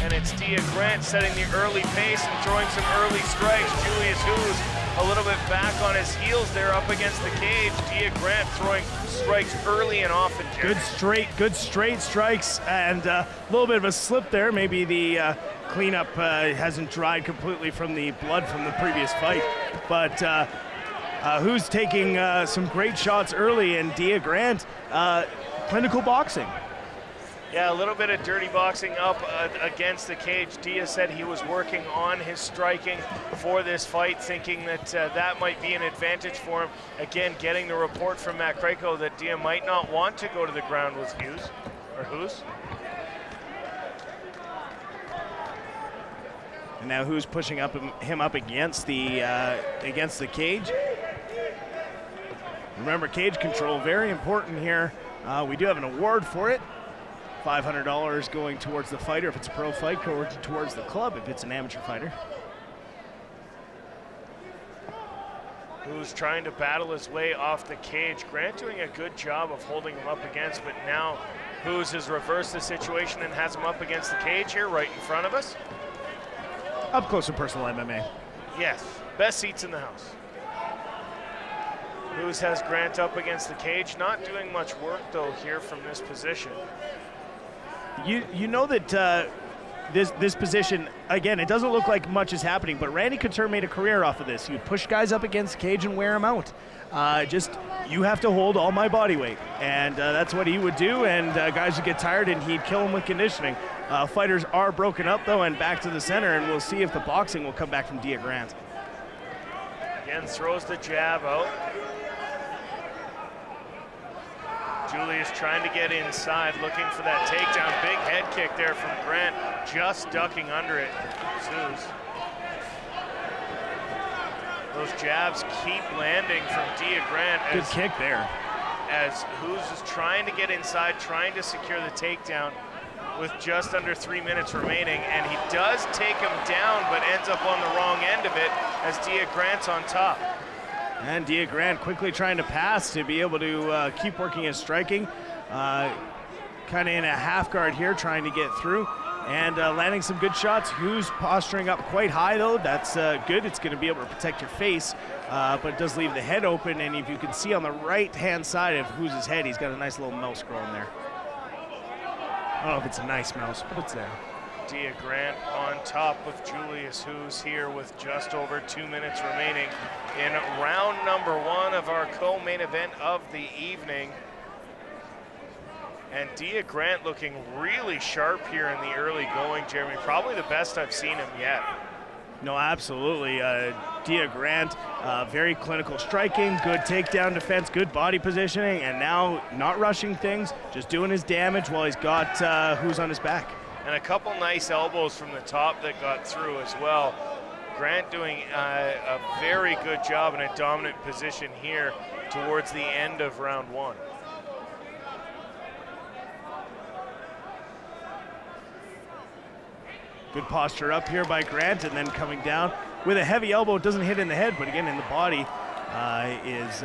and it's Dia Grant setting the early pace and throwing some early strikes. Julius Huhs a little bit back on his heels there up against the cage. Dia Grant throwing strikes early and often. Good straight strikes, and a little bit of a slip there. Maybe the cleanup hasn't dried completely from the blood from the previous fight, but Huhs taking some great shots early, and Dia Grant, clinical boxing. Yeah, a little bit of dirty boxing up against the cage. Dia said he was working on his striking for this fight, thinking that that might be an advantage for him. Again, getting the report from Matt Krako that Dia might not want to go to the ground with Huhs. And now Huhs pushing him up against the cage. Remember, cage control, very important here. We do have an award for it. $500 going towards the fighter if it's a pro fight, towards the club if it's an amateur fighter. Who's trying to battle his way off the cage. Grant doing a good job of holding him up against, but now Huhs has reversed the situation and has him up against the cage here right in front of us. Up close and personal MMA. Yes, best seats in the house. Huhs has Grant up against the cage, not doing much work though here from this position. You know that this position, again, it doesn't look like much is happening, but Randy Couture made a career off of this. He would push guys up against the cage and wear them out. You have to hold all my body weight, and that's what he would do, and guys would get tired and he'd kill them with conditioning. Fighters are broken up though and back to the center, and we'll see if the boxing will come back from Dia Grant. Again, throws the jab out. Julius trying to get inside, looking for that takedown. Big head kick there from Grant, just ducking under it. Huhs. Those jabs keep landing from Dia Grant. Good kick there. As Huhs is trying to get inside, trying to secure the takedown with just under 3 minutes remaining, and he does take him down, but ends up on the wrong end of it as Dia Grant's on top. And Dia Grant quickly trying to pass to be able to keep working his striking. Kind of in a half guard here, trying to get through and landing some good shots. Huhs posturing up quite high though. That's good. It's going to be able to protect your face, but it does leave the head open. And if you can see on the right-hand side of Huhs' head, he's got a nice little mouse growing there. I don't know if it's a nice mouse, but it's there. Dia Grant on top with Julius Huhs here with just over 2 minutes remaining in round number 1 of our co-main event of the evening. And Dia Grant looking really sharp here in the early going, Jeremy. Probably the best I've seen him yet. No, absolutely. Dia Grant, very clinical striking, good takedown defense, good body positioning, and now not rushing things, just doing his damage while he's got Huhs on his back. And a couple nice elbows from the top that got through as well. Grant doing a very good job in a dominant position here towards the end of round 1. Good posture up here by Grant, and then coming down with a heavy elbow. It doesn't hit in the head, but again in the body is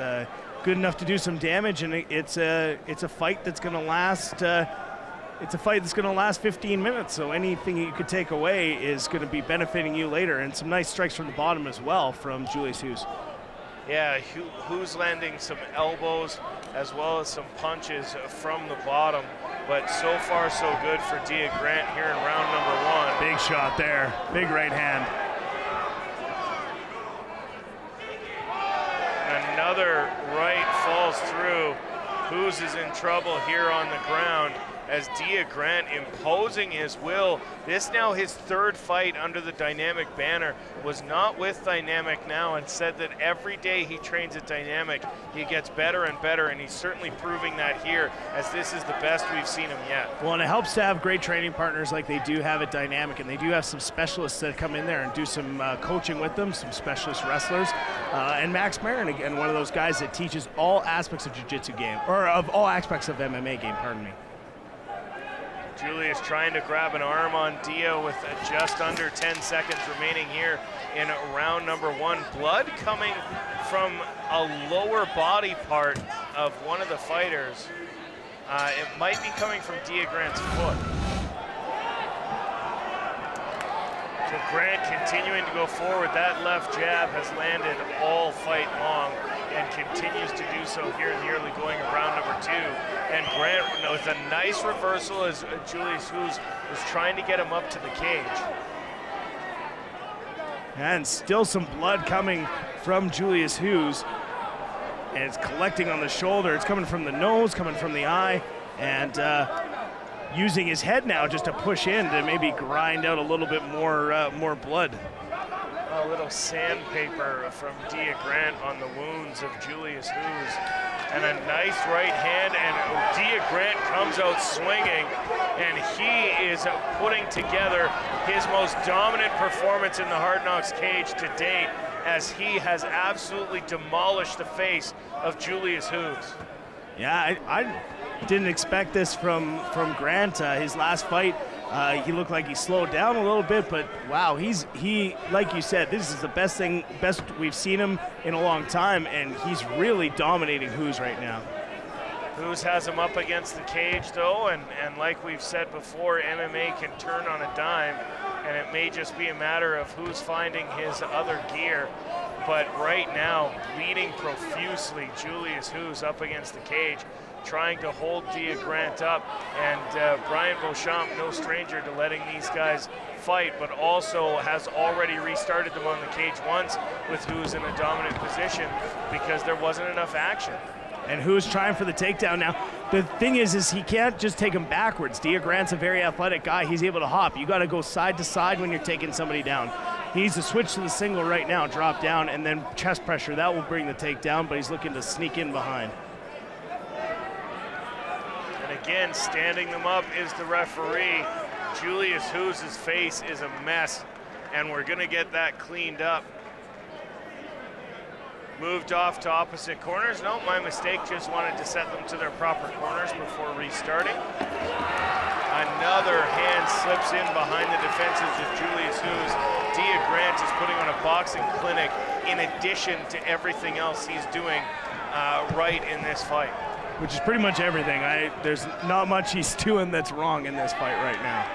good enough to do some damage, and it's a fight that's going to last. It's a fight that's going to last 15 minutes, so anything you could take away is going to be benefiting you later. And some nice strikes from the bottom as well from Julius Huhs. Yeah, Huhs landing some elbows as well as some punches from the bottom. But so far, so good for Dia Grant here in round number 1. Big shot there, big right hand. Another right falls through. Huhs is in trouble here on the ground as Dia Grant imposing his will. This now his 3rd fight under the Dynamic banner. Was not with Dynamic now, and said that every day he trains at Dynamic, he gets better and better, and he's certainly proving that here, as this is the best we've seen him yet. Well, and it helps to have great training partners like they do have at Dynamic, and they do have some specialists that come in there and do some coaching with them, some specialist wrestlers. And Max Marin, again, one of those guys that teaches all aspects of jiu-jitsu game, or of all aspects of MMA game, pardon me. Julius trying to grab an arm on Dia with just under 10 seconds remaining here in round number 1. Blood coming from a lower body part of one of the fighters. It might be coming from Dia Grant's foot. Grant continuing to go forward. That left jab has landed all fight long and continues to do so here in the early going of round number 2. And Grant with a nice reversal as Julius Huhs was trying to get him up to the cage. And still some blood coming from Julius Huhs. And it's collecting on the shoulder. It's coming from the nose, coming from the eye, and using his head now just to push in to maybe grind out a little bit more blood. A little sandpaper from Dia Grant on the wounds of Julius Huhs. And a nice right hand, and Dia Grant comes out swinging, and he is putting together his most dominant performance in the Hard Knocks cage to date, as he has absolutely demolished the face of Julius Huhs. Yeah, I didn't expect this from Grant. His last fight, he looked like he slowed down a little bit, but wow, he like you said, this is the best we've seen him in a long time, and he's really dominating Huhs right now. Huhs has him up against the cage though, and like we've said before, MMA can turn on a dime, and it may just be a matter of who's finding his other gear. But right now, bleeding profusely, Julius Huhs up against the cage, trying to hold Dia Grant up. And Brian Beauchamp, no stranger to letting these guys fight, but also has already restarted them on the cage once with Huhs in a dominant position because there wasn't enough action. And Huhs trying for the takedown now. The thing is he can't just take him backwards. Dia Grant's a very athletic guy. He's able to hop. You got to go side to side when you're taking somebody down. He needs to switch to the single right now, drop down, and then chest pressure. That will bring the takedown, but he's looking to sneak in behind. And again, standing them up is the referee. Julius Huhs' face is a mess, and we're going to get that cleaned up. Moved off to opposite corners. No, my mistake, just wanted to set them to their proper corners before restarting. Another hand slips in behind the defenses of Julius Huhs. Dia Grant is putting on a boxing clinic in addition to everything else he's doing right in this fight. Which is pretty much everything. There's not much he's doing that's wrong in this fight right now.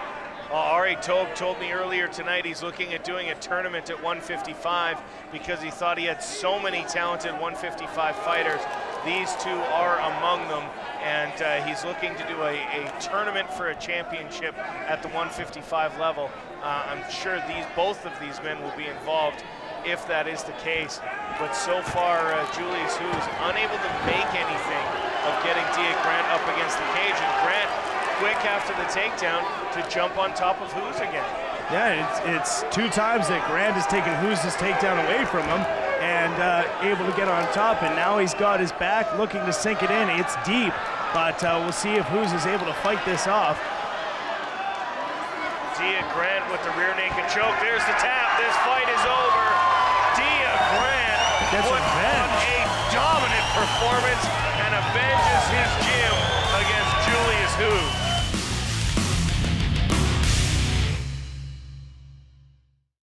Ari Tobe told me earlier tonight he's looking at doing a tournament at 155 because he thought he had so many talented 155 fighters. These two are among them, and he's looking to do a tournament for a championship at the 155 level. I'm sure both of these men will be involved if that is the case. But so far, Julius Huhs unable to make anything of getting Dia Grant up against the cage, and Grant quick after the takedown to jump on top of Huhs again. Yeah, it's 2 times that Grant has taken Huhs' takedown away from him and able to get on top, and now he's got his back looking to sink it in. It's deep, but we'll see if Huhs is able to fight this off. Dia Grant with the rear naked choke. There's the tap. This fight is over. Dia Grant Gets put on a dominant performance and avenges his gym against Julius Huhs.